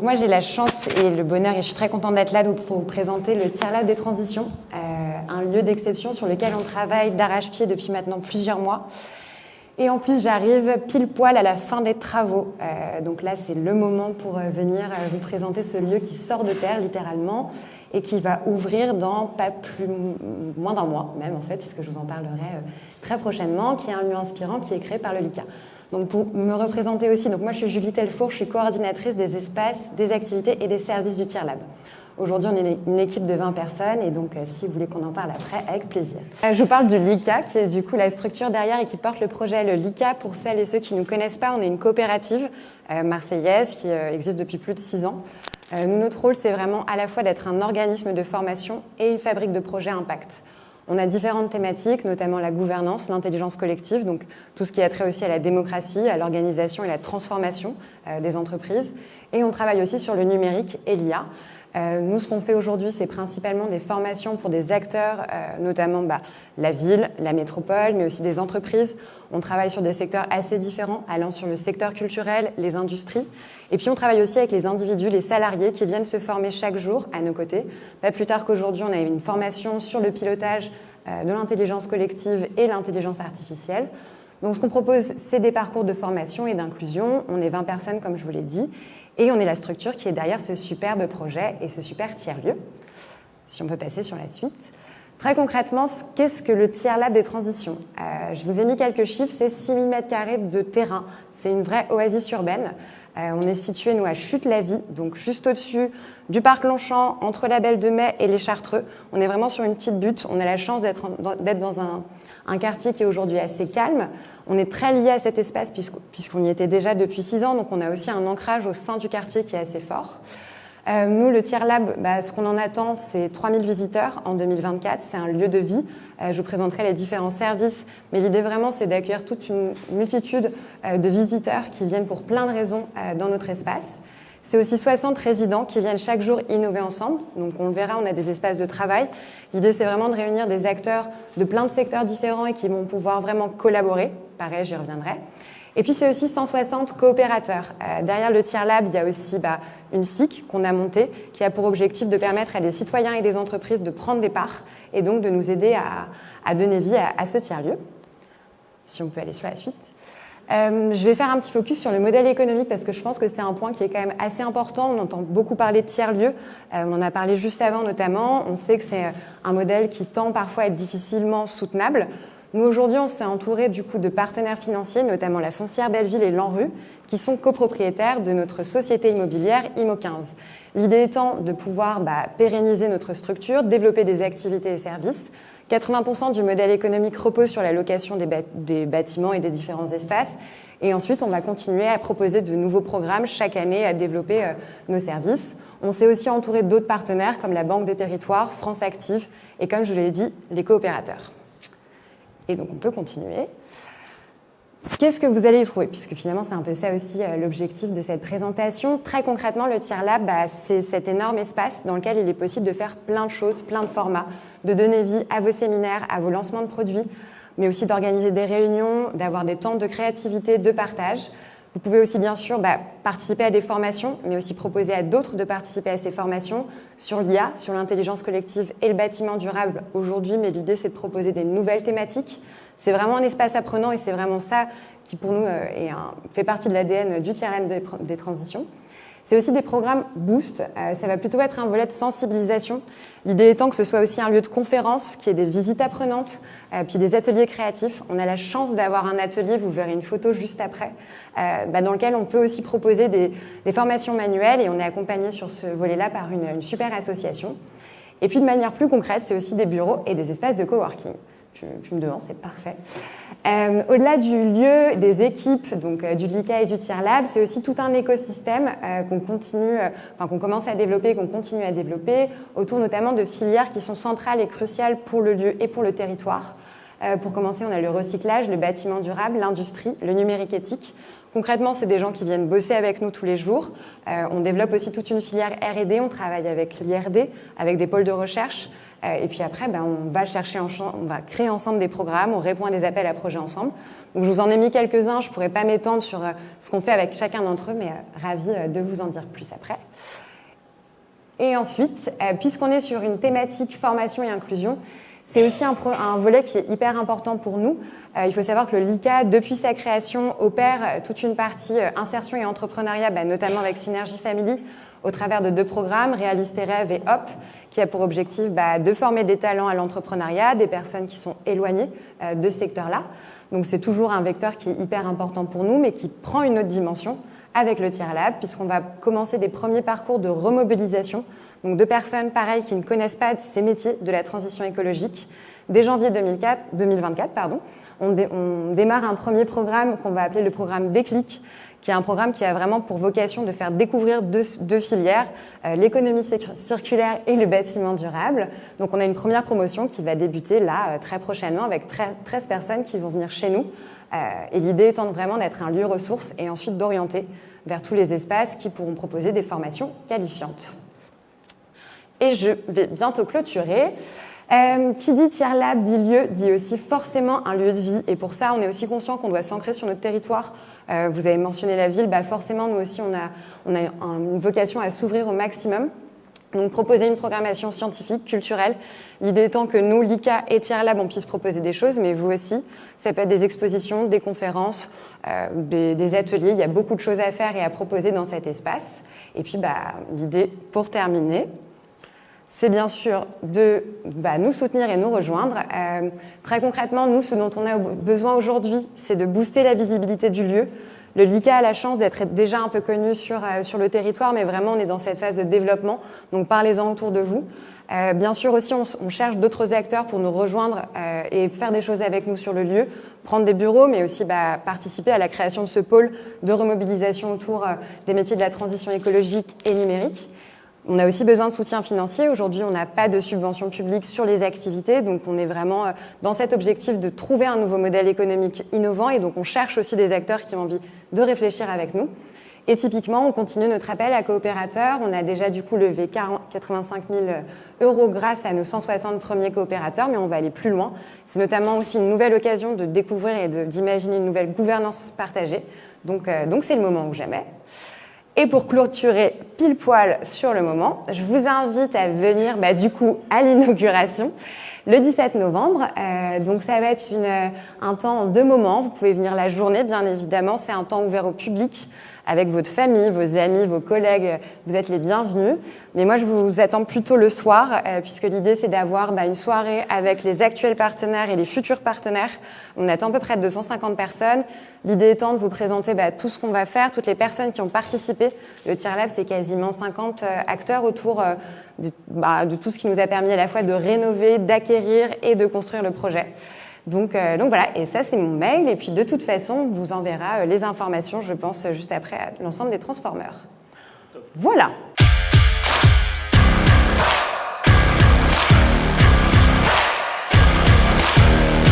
Donc moi j'ai la chance et le bonheur, et je suis très contente d'être là pour vous présenter le Tiers Lab des transitions, un lieu d'exception sur lequel on travaille d'arrache-pied depuis maintenant plusieurs mois. Et en plus j'arrive pile poil à la fin des travaux, donc là c'est le moment pour venir vous présenter ce lieu qui sort de terre littéralement et qui va ouvrir dans moins d'un mois même en fait, puisque je vous en parlerai très prochainement, qui est un lieu inspirant qui est créé par le LICA. Donc pour me représenter aussi, donc moi je suis Julie Telfour, je suis coordinatrice des espaces, des activités et des services du Tiers Lab. Aujourd'hui, on est une équipe de 20 personnes et donc si vous voulez qu'on en parle après, avec plaisir. Je vous parle du LICA, qui est du coup la structure derrière et qui porte le projet. Le LICA, pour celles et ceux qui ne nous connaissent pas, on est une coopérative marseillaise qui existe depuis plus de 6 ans. Nous, notre rôle, c'est vraiment à la fois d'être un organisme de formation et une fabrique de projets impact. On a différentes thématiques, notamment la gouvernance, l'intelligence collective, donc tout ce qui a trait aussi à la démocratie, à l'organisation et la transformation des entreprises. Et on travaille aussi sur le numérique et l'IA. Nous, ce qu'on fait aujourd'hui, c'est principalement des formations pour des acteurs, notamment la ville, la métropole, mais aussi des entreprises. On travaille sur des secteurs assez différents, allant sur le secteur culturel, les industries. Et puis, on travaille aussi avec les individus, les salariés qui viennent se former chaque jour à nos côtés. Pas plus tard qu'aujourd'hui, on a une formation sur le pilotage de l'intelligence collective et l'intelligence artificielle. Donc, ce qu'on propose, c'est des parcours de formation et d'inclusion. On est 20 personnes, comme je vous l'ai dit. Et on est la structure qui est derrière ce superbe projet et ce super tiers-lieu. Si on peut passer sur la suite. Très concrètement, qu'est-ce que le Tiers Lab des transitions ? Je vous ai mis quelques chiffres, c'est 6 000 m² de terrain. C'est une vraie oasis urbaine. On est situé, nous, à Chute-la-Vie, donc juste au-dessus du parc Longchamp, entre la Belle de Mai et les Chartreux. On est vraiment sur une petite butte. On a la chance d'être dans un quartier qui est aujourd'hui assez calme. On est très lié à cet espace puisqu'on y était déjà depuis 6 ans, donc on a aussi un ancrage au sein du quartier qui est assez fort. Nous, le Tiers Lab, ce qu'on en attend, c'est 3000 visiteurs en 2024. C'est un lieu de vie. Je vous présenterai les différents services, mais l'idée vraiment, c'est d'accueillir toute une multitude de visiteurs qui viennent pour plein de raisons dans notre espace. C'est aussi 60 résidents qui viennent chaque jour innover ensemble. Donc on le verra, on a des espaces de travail. L'idée, c'est vraiment de réunir des acteurs de plein de secteurs différents et qui vont pouvoir vraiment collaborer. Pareil, j'y reviendrai. Et puis, c'est aussi 160 coopérateurs. Derrière le Tiers Lab, il y a aussi une SIC qu'on a montée qui a pour objectif de permettre à des citoyens et des entreprises de prendre des parts et donc de nous aider à donner vie à ce tiers-lieu. Si on peut aller sur la suite. Je vais faire un petit focus sur le modèle économique parce que je pense que c'est un point qui est quand même assez important. On entend beaucoup parler de tiers-lieux. On en a parlé juste avant notamment. On sait que c'est un modèle qui tend parfois à être difficilement soutenable. Nous, aujourd'hui, on s'est entouré du coup de partenaires financiers, notamment la Foncière Belleville et l'ANRU, qui sont copropriétaires de notre société immobilière IMO15. L'idée étant de pouvoir pérenniser notre structure, développer des activités et services. 80% du modèle économique repose sur la location des bâtiments et des différents espaces. Et ensuite, on va continuer à proposer de nouveaux programmes chaque année, à développer nos services. On s'est aussi entouré d'autres partenaires comme la Banque des Territoires, France Active et, comme je vous l'ai dit, les coopérateurs. Et donc, on peut continuer. Qu'est-ce que vous allez y trouver ? Puisque finalement, c'est un peu ça aussi l'objectif de cette présentation. Très concrètement, le Tiers Lab, c'est cet énorme espace dans lequel il est possible de faire plein de choses, plein de formats, de donner vie à vos séminaires, à vos lancements de produits, mais aussi d'organiser des réunions, d'avoir des temps de créativité, de partage. Vous pouvez aussi, bien sûr, participer à des formations, mais aussi proposer à d'autres de participer à ces formations sur l'IA, sur l'intelligence collective et le bâtiment durable aujourd'hui. Mais l'idée, c'est de proposer des nouvelles thématiques. C'est vraiment un espace apprenant et c'est vraiment ça qui, pour nous, fait partie de l'ADN du Tiers Lab des transitions. C'est aussi des programmes Boost. Ça va plutôt être un volet de sensibilisation. L'idée étant que ce soit aussi un lieu de conférence, qu'il y ait des visites apprenantes, puis des ateliers créatifs. On a la chance d'avoir un atelier, vous verrez une photo juste après, dans lequel on peut aussi proposer des formations manuelles et on est accompagné sur ce volet-là par une super association. Et puis de manière plus concrète, c'est aussi des bureaux et des espaces de coworking. Tu me devances, c'est parfait. Au-delà du lieu, des équipes, donc du LICA et du Tiers Lab, c'est aussi tout un écosystème qu'on commence à développer, qu'on continue à développer, autour notamment de filières qui sont centrales et cruciales pour le lieu et pour le territoire. Pour commencer, on a le recyclage, le bâtiment durable, l'industrie, le numérique éthique. Concrètement, c'est des gens qui viennent bosser avec nous tous les jours. On développe aussi toute une filière R&D, on travaille avec l'IRD, avec des pôles de recherche. Et puis après, on va créer ensemble des programmes, on répond à des appels à projets ensemble. Donc je vous en ai mis quelques-uns, je ne pourrais pas m'étendre sur ce qu'on fait avec chacun d'entre eux, mais ravie de vous en dire plus après. Et ensuite, puisqu'on est sur une thématique formation et inclusion, c'est aussi un volet qui est hyper important pour nous. Il faut savoir que le LICA, depuis sa création, opère toute une partie insertion et entrepreneuriat, notamment avec Synergie Family, au travers de 2 programmes, Réalise tes rêves et HOP, qui a pour objectif de former des talents à l'entrepreneuriat, des personnes qui sont éloignées de ce secteur-là. Donc c'est toujours un vecteur qui est hyper important pour nous, mais qui prend une autre dimension avec le Tiers Lab, puisqu'on va commencer des premiers parcours de remobilisation, donc de personnes, pareil, qui ne connaissent pas ces métiers de la transition écologique. Dès janvier 2024, on démarre un premier programme qu'on va appeler le programme Déclic, qui est un programme qui a vraiment pour vocation de faire découvrir deux filières, l'économie circulaire et le bâtiment durable. Donc on a une première promotion qui va débuter là très prochainement avec 13 personnes qui vont venir chez nous. Et l'idée étant vraiment d'être un lieu ressource et ensuite d'orienter vers tous les espaces qui pourront proposer des formations qualifiantes. Et je vais bientôt clôturer. Qui dit Tiers Lab dit lieu, dit aussi forcément un lieu de vie. Et pour ça, on est aussi conscient qu'on doit s'ancrer sur notre territoire. Vous avez mentionné la ville, forcément, nous aussi, on a une vocation à s'ouvrir au maximum. Donc, proposer une programmation scientifique, culturelle. L'idée étant que nous, LICA et Tiers Lab, on puisse proposer des choses, mais vous aussi. Ça peut être des expositions, des conférences, des ateliers. Il y a beaucoup de choses à faire et à proposer dans cet espace. Et puis, l'idée, pour terminer, c'est bien sûr de nous soutenir et nous rejoindre. Très concrètement, nous, ce dont on a besoin aujourd'hui, c'est de booster la visibilité du lieu. Le LICA a la chance d'être déjà un peu connu sur le territoire, mais vraiment, on est dans cette phase de développement. Donc, parlez-en autour de vous. Bien sûr aussi, on cherche d'autres acteurs pour nous rejoindre et faire des choses avec nous sur le lieu, prendre des bureaux, mais aussi participer à la création de ce pôle de remobilisation autour des métiers de la transition écologique et numérique. On a aussi besoin de soutien financier. Aujourd'hui, on n'a pas de subvention publique sur les activités, donc on est vraiment dans cet objectif de trouver un nouveau modèle économique innovant, et donc on cherche aussi des acteurs qui ont envie de réfléchir avec nous. Et typiquement, on continue notre appel à coopérateurs. On a déjà du coup levé 85 000 € grâce à nos 160 premiers coopérateurs, mais on va aller plus loin. C'est notamment aussi une nouvelle occasion de découvrir et d'imaginer une nouvelle gouvernance partagée. Donc c'est le moment ou jamais. Et pour clôturer pile poil sur le moment, je vous invite à venir du coup à l'inauguration le 17 novembre. Donc ça va être un temps en 2 moments. Vous pouvez venir la journée, bien évidemment. C'est un temps ouvert au public avec votre famille, vos amis, vos collègues. Vous êtes les bienvenus. Mais moi, je vous attends plutôt le soir, puisque l'idée, c'est d'avoir une soirée avec les actuels partenaires et les futurs partenaires. On attend à peu près 250 personnes. L'idée étant de vous présenter tout ce qu'on va faire, toutes les personnes qui ont participé. Le Tiers Lab, c'est quasiment 50 acteurs autour de tout ce qui nous a permis à la fois de rénover, d'acquérir et de construire le projet. Donc voilà, et ça c'est mon mail, et puis de toute façon on vous enverra les informations, je pense, juste après à l'ensemble des transformeurs. Voilà.